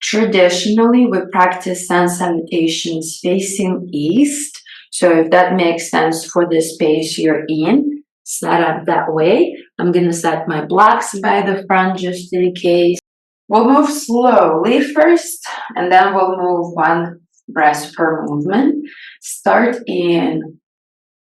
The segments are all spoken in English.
Traditionally, we practice Sun Salutations facing east. So if that makes sense for the space you're in, set up that way. I'm going to set my blocks by the front just in case. We'll move slowly first, and then we'll move one breath per movement. Start in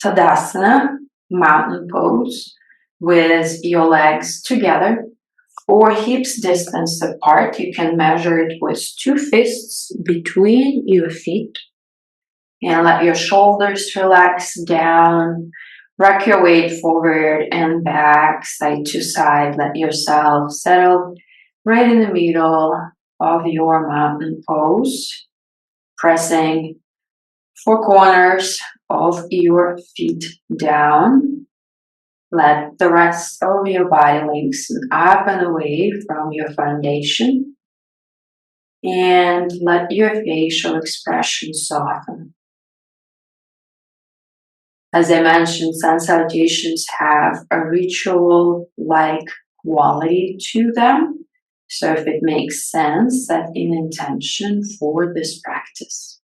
Tadasana, mountain pose, with your legs together or hips distance apart. You can measure it with 2 fists between your feet. And let your shoulders relax down. Rock your weight forward and back, side to side. Let yourself settle right in the middle of your mountain pose, pressing 4 corners of your feet down. Let the rest of your body lengthen up and away from your foundation. And let your facial expression soften. As I mentioned, Sun Salutations have a ritual-like quality to them. So if it makes sense, set an intention for this practice.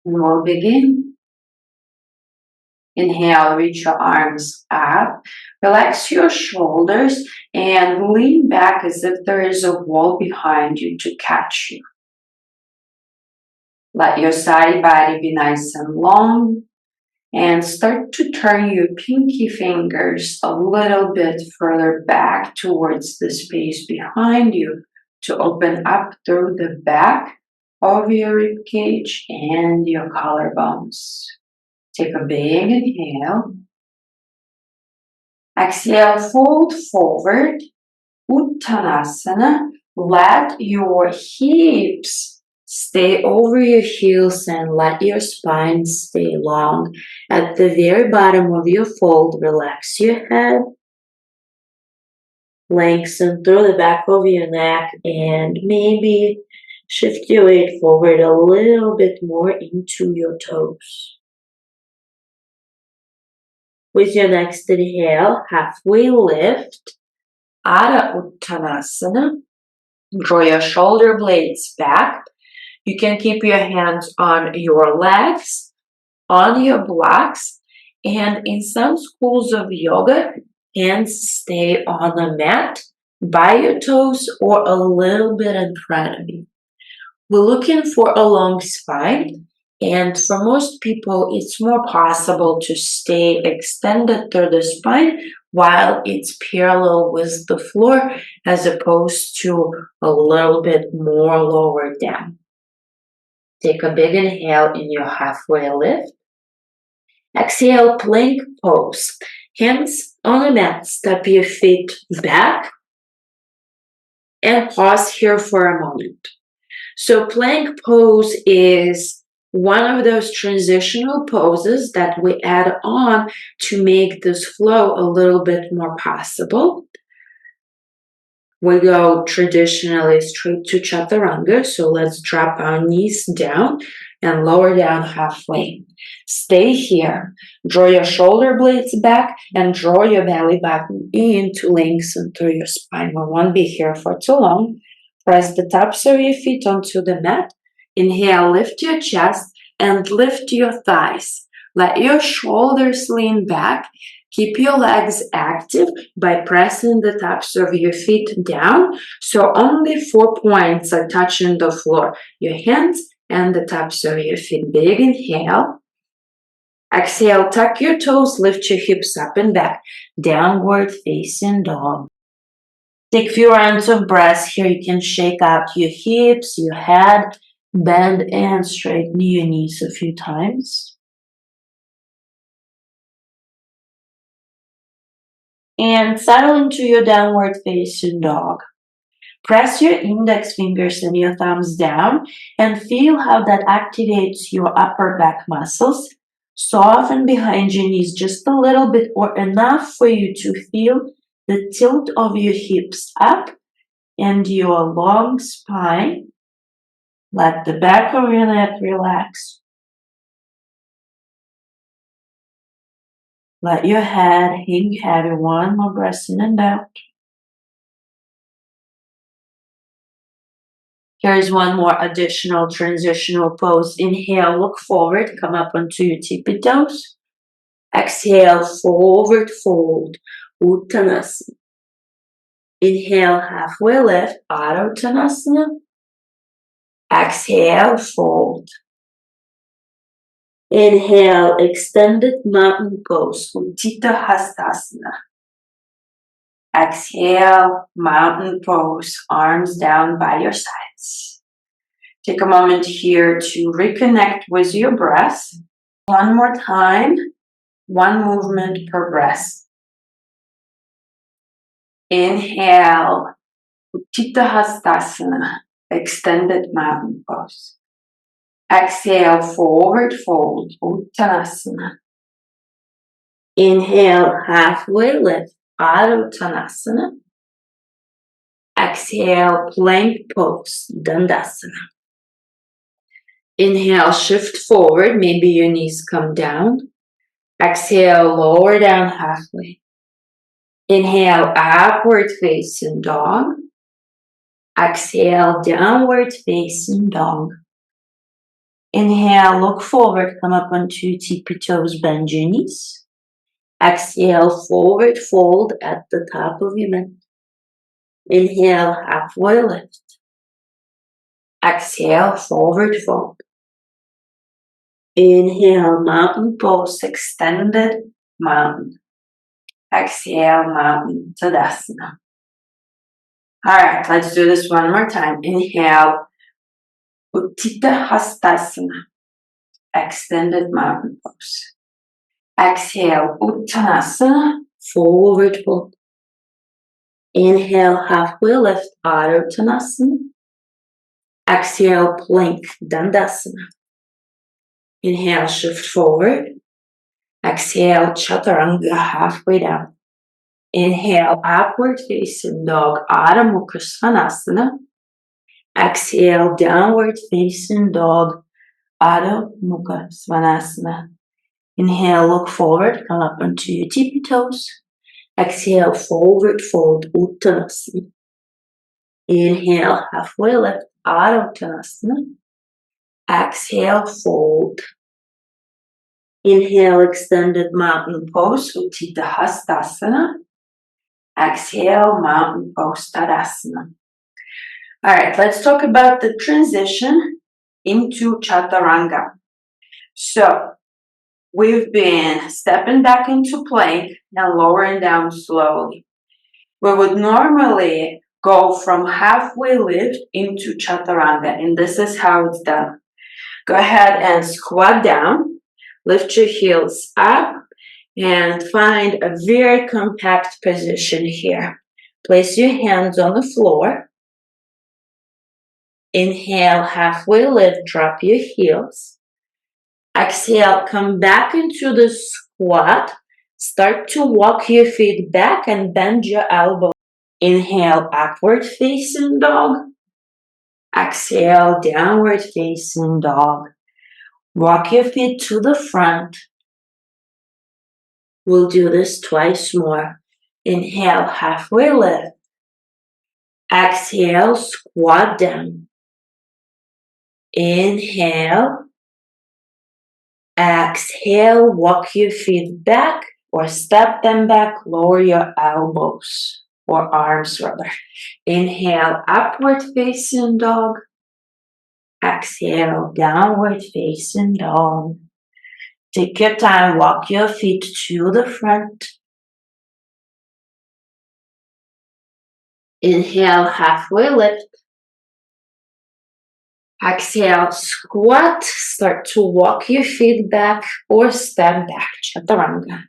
And we'll begin. Inhale, reach your arms up. Relax your shoulders and lean back as if there is a wall behind you to catch you. Let your side body be nice and long. And start to turn your pinky fingers a little bit further back towards the space behind you to open up through the back of your rib cage and your collarbones. Take a big inhale. Exhale, fold forward, Uttanasana. Let your hips stay over your heels and let your spine stay long. At the very bottom of your fold, relax your head. Lengthen through the back of your neck and maybe shift your weight forward a little bit more into your toes. With your next inhale, halfway lift, Adha Uttanasana. Draw your shoulder blades back. You can keep your hands on your legs, on your blocks, and in some schools of yoga, hands stay on the mat by your toes or a little bit in front of you. We're looking for a long spine, and for most people, it's more possible to stay extended through the spine while it's parallel with the floor as opposed to a little bit more lower down. Take a big inhale in your halfway lift. Exhale, plank pose. Hands on the mat, step your feet back and pause here for a moment. So plank pose is one of those transitional poses that we add on to make this flow a little bit more possible. We go traditionally straight to chaturanga, so let's drop our knees down and lower down halfway. Stay here. Draw your shoulder blades back and draw your belly button in to lengthen through your spine. We won't be here for too long. Press the tops of your feet onto the mat. Inhale, lift your chest and lift your thighs. Let your shoulders lean back. Keep your legs active by pressing the tops of your feet down, so only 4 points are touching the floor. Your hands and the tops of your feet. Big inhale. Exhale, tuck your toes, lift your hips up and back. Downward facing dog. Take a few rounds of breath here. You can shake out your hips, your head, bend and straighten your knees a few times. And settle into your downward facing dog. Press your index fingers and your thumbs down and feel how that activates your upper back muscles. Soften behind your knees just a little bit or enough for you to feel the tilt of your hips up and your long spine. Let the back of your neck relax. Let your head hang heavy. One more breath in and out. Here's one more additional transitional pose. Inhale, look forward, come up onto your tippy toes. Exhale, forward fold, Uttanasana. Inhale, halfway lift, Adho Uttanasana. Exhale, fold. Inhale, extended mountain pose, Utthita Hastasana. Exhale, mountain pose, arms down by your sides. Take a moment here to reconnect with your breath. One more time, one movement per breath. Inhale, Utthita Hastasana, extended mountain pose. Exhale, forward fold, Uttanasana. Inhale, halfway lift, Adho Uttanasana. Exhale, plank pose, Dandasana. Inhale, shift forward, maybe your knees come down. Exhale, lower down halfway. Inhale, upward facing dog. Exhale, downward facing dog. Inhale, look forward, come up onto tippy toes, bend your knees. Exhale, forward fold at the top of your mat. Inhale, halfway lift. Exhale, forward fold. Inhale, mountain pose, extended mountain. Exhale, mountain Tadasana. All right, let's do this one more time. Inhale, Utthita Hastasana, extended mountain pose. Exhale, Uttanasana, forward fold. Inhale, halfway lift, Adho Uttanasana. Exhale, plank, Dandasana. Inhale, shift forward. Exhale, Chaturanga, halfway down. Inhale, upward facing dog, Adho Mukha Svanasana. Exhale, downward facing dog, Adho Mukha Svanasana. Inhale, look forward, come up onto your tippy toes. Exhale, forward fold, Uttanasana. Inhale, halfway lift, Adho Uttanasana. Exhale, fold. Inhale, extended mountain pose, Utthita Hastasana. Exhale, mountain pose, Tadasana. All right, let's talk about the transition into Chaturanga. So, we've been stepping back into plank and lowering down slowly. We would normally go from halfway lift into Chaturanga, and this is how it's done. Go ahead and squat down, lift your heels up, and find a very compact position here. Place your hands on the floor. Inhale, halfway lift, drop your heels. Exhale, come back into the squat. Start to walk your feet back and bend your elbow. Inhale, upward facing dog. Exhale, downward facing dog. Walk your feet to the front. We'll do this twice more. Inhale, halfway lift. Exhale, squat down. Inhale. Exhale, walk your feet back or step them back, lower your elbows or arms rather. Inhale, upward facing dog. Exhale, downward facing dog. Take your time, walk your feet to the front. Inhale, halfway lift. Exhale, squat. Start to walk your feet back or step back, Chaturanga.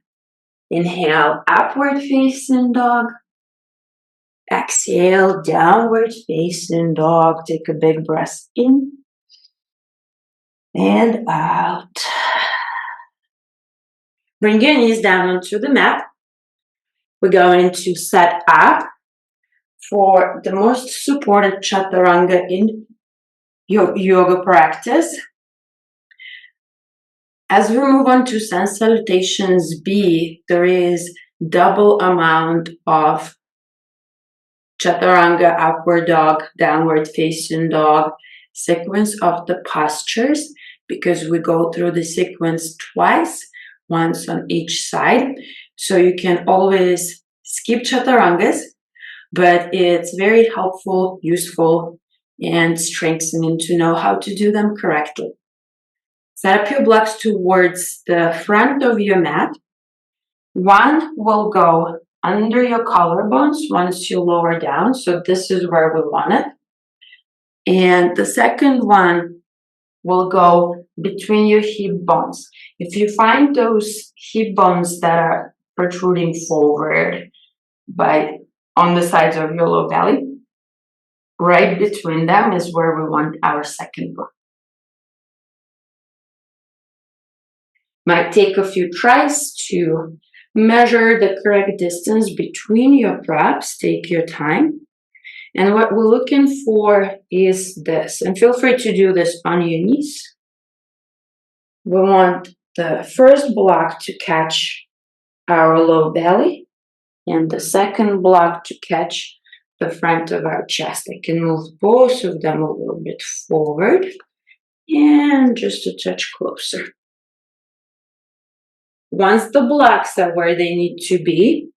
Inhale, upward facing dog. Exhale, downward facing dog. Take a big breath in and out. Bring your knees down onto the mat. We're going to set up for the most supported Chaturanga in your yoga practice. As we move on to Sun Salutations B, there is double amount of Chaturanga, upward dog, downward facing dog, sequence of the postures, because we go through the sequence twice, once on each side. So you can always skip Chaturangas, but it's very helpful, useful, and strengthening to know how to do them correctly. Set up your blocks towards the front of your mat. One will go under your collarbones once you lower down. So this is where we want it. And the second one will go between your hip bones. If you find those hip bones that are protruding forward on the sides of your low belly, right between them is where we want our second block. Might take a few tries to measure the correct distance between your props. Take your time. And what we're looking for is this. And feel free to do this on your knees. We want the first block to catch our low belly and the second block to catch the front of our chest. I can move both of them a little bit forward and just a touch closer. Once the blocks are where they need to be,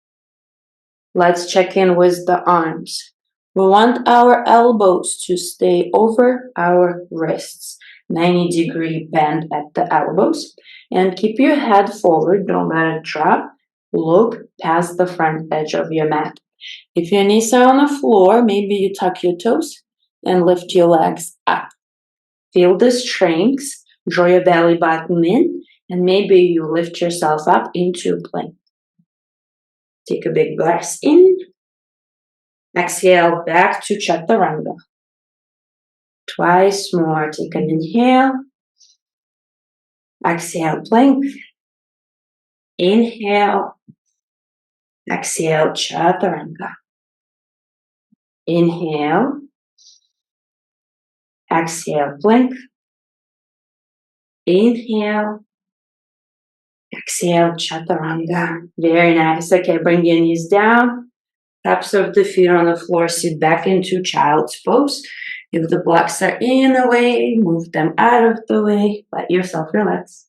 let's check in with the arms. We want our elbows to stay over our wrists, 90-degree bend at the elbows, and keep your head forward, don't let it drop. Look past the front edge of your mat. If your knees are on the floor, maybe you tuck your toes and lift your legs up. Feel the strength, draw your belly button in, and maybe you lift yourself up into plank. Take a big breath in. Exhale back to Chaturanga. Twice more. Take an inhale. Exhale, plank. Inhale. Exhale, Chaturanga. Inhale. Exhale, plank. Inhale. Exhale, Chaturanga. Very nice. Okay, bring your knees down. Tops of the feet on the floor. Sit back into child's pose. If the blocks are in the way, move them out of the way. Let yourself relax.